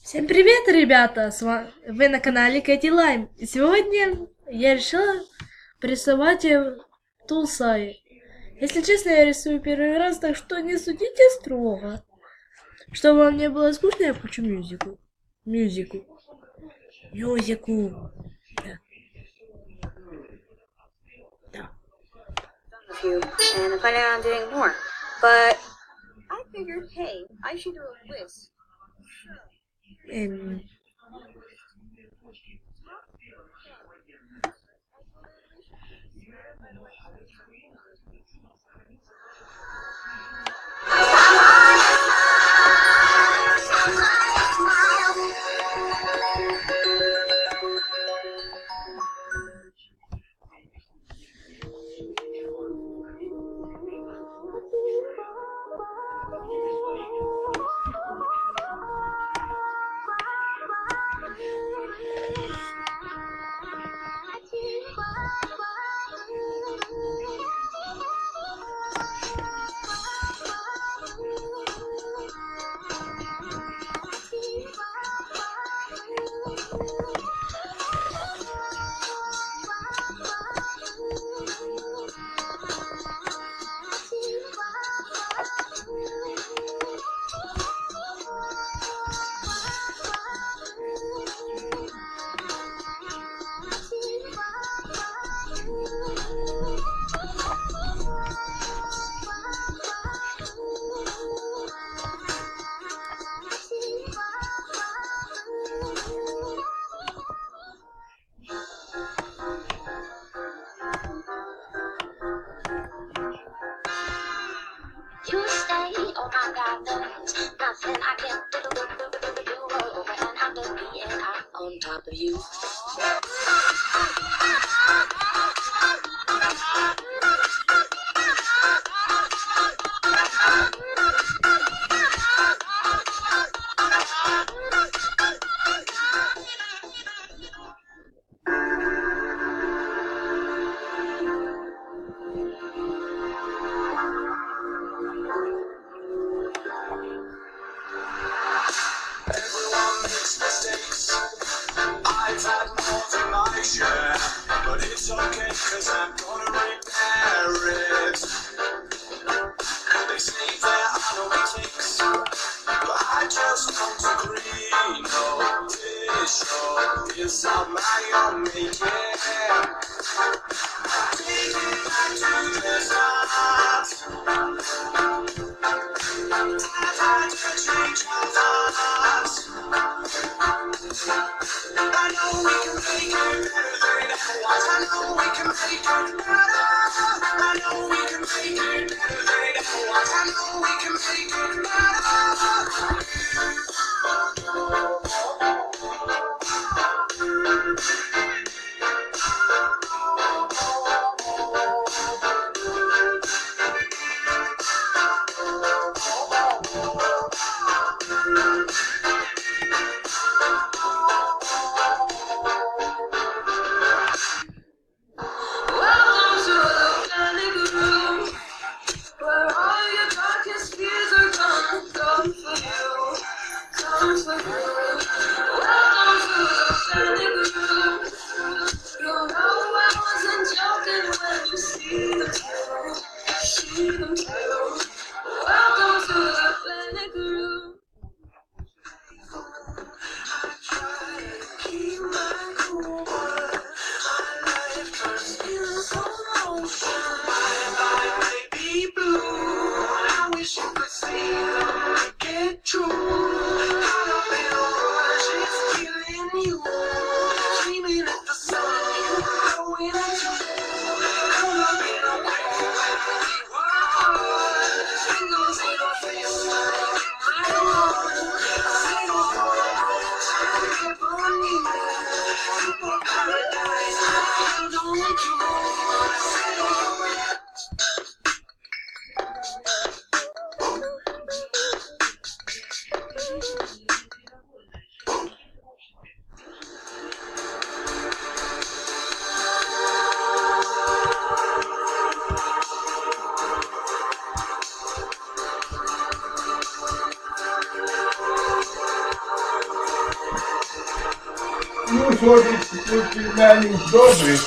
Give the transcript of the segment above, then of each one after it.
Всем привет, ребята! Вы на канале Кэти Лайм. И сегодня я решила порисовать тулсай. Если честно, я рисую первый раз, так что не судите строго. Чтобы вам не было скучно, я включу мюзику. Мюзику. Да. Да. And I'm planning on doing more. But I figured, hey, I should do a quiz. Эм, You stay, oh my God, there's nothing I can do. You roll over and under me, and I'm on top of you. Everyone makes mistakes. I've had more than my share, but it's okay, cause I'm gonna repair it. They say there are no mistakes, but I just don't agree. No, this show is not my own making. Take it back to the start. I've had to change my thoughts. I know we can make it better than it was. I know we can make it better. I know we can make it better than it was. I know we can make it better. Welcome to the panic room, where all your darkest fears are gonna come for you, come for you. Welcome to the panic room. You know I wasn't joking when you see them too. Welcome to the panic room. I try to keep my cool, but my life turns into slow motion. My life may be blue, I wish you could see them get true. Gotta feel виходить племянник добрий.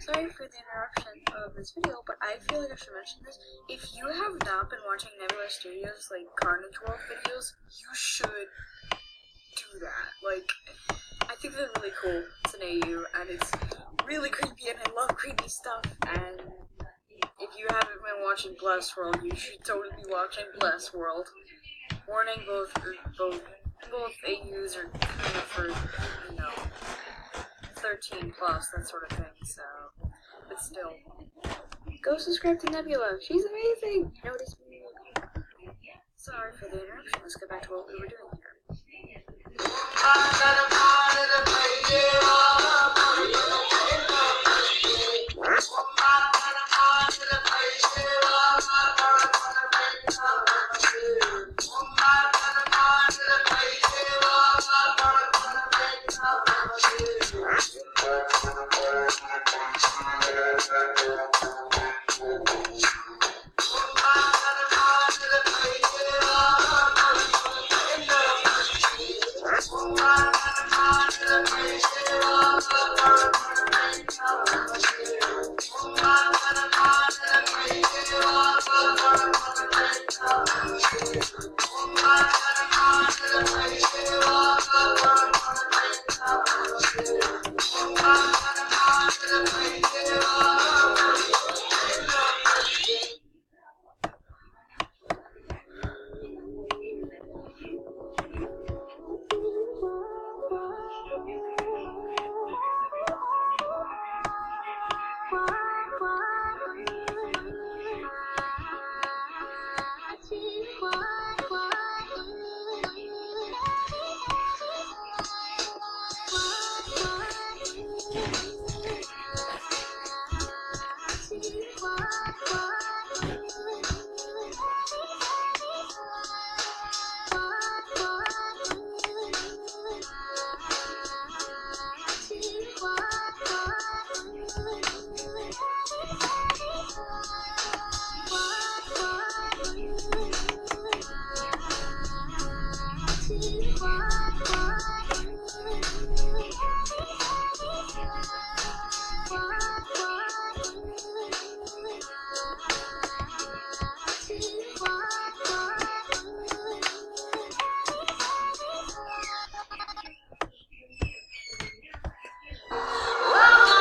Sorry for the interruption of this video, but I feel like I should mention this. If you have not been watching Nebula Studios, like, Carnage World videos, you should do that. Like, I think they're really cool. It's an AU, and it's really creepy, and I love creepy stuff, and if you haven't been watching Bless World, you should totally be watching Bless World. Warning, both AUs are kind of for, 13 plus, that sort of thing, so, but still. Go subscribe to Nebula, she's amazing! Notice me. Sorry for the interruption, let's get back to what we were doing here. Welcome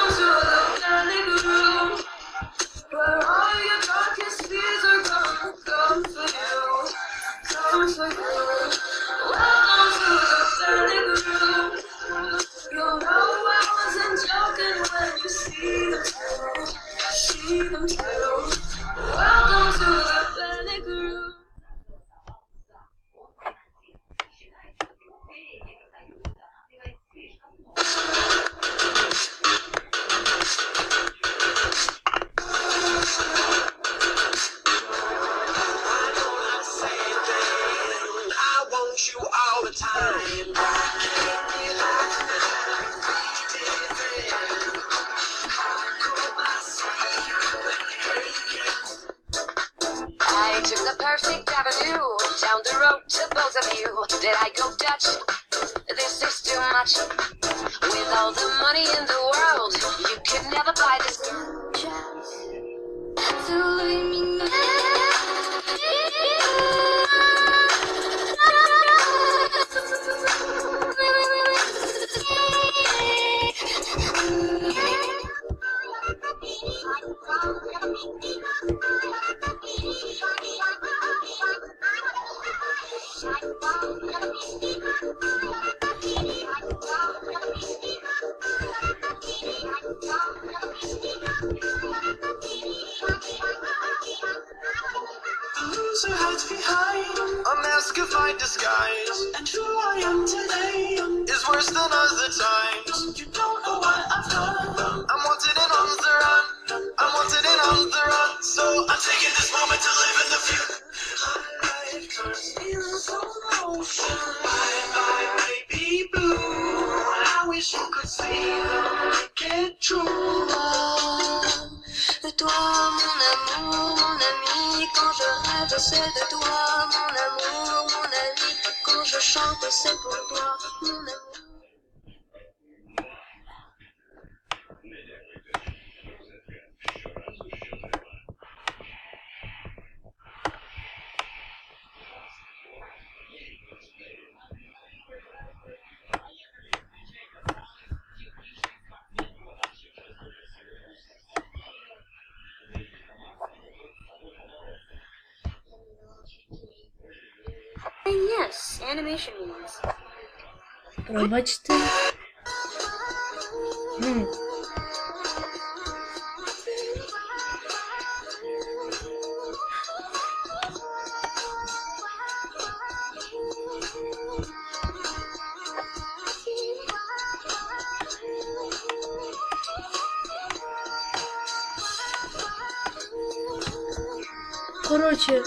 to the panic room, where all your darkest fears are gonna come for you, come for you. Welcome to the panic room. You know I wasn't joking when you see them too. Welcome to the panic room. I want you all the time. I took the perfect avenue down the road to both of you. Did I go Dutch? This is too much. With all the money in the world, you could never buy this. Loser hides behind a mask of fine disguise, and who I am today is worse than other times. You don't know what I've done. I'm wanted and on the run. I'm wanted and on the run. So I'm taking this moment to live in the future. Highlight cars in slow motion. Bye bye baby blue. I wish you could see them get true. De toi, mon amour, mon ami, quand je rêve, c'est de toi, mon amour, mon ami, quand je chante, c'est pour toi, mon amour. And yes, animation memes. Пробачте. Короче,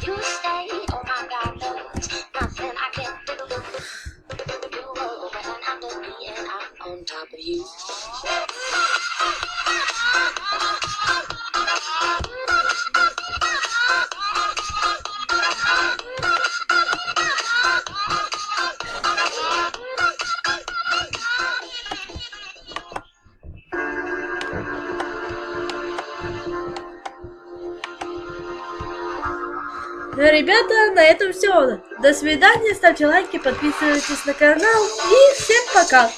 You stay, oh my God, there's nothing I can do over and under me, and I'm on top of you. ну, ребята, на этом все. До свидания, ставьте лайки, подписывайтесь на канал и всем пока.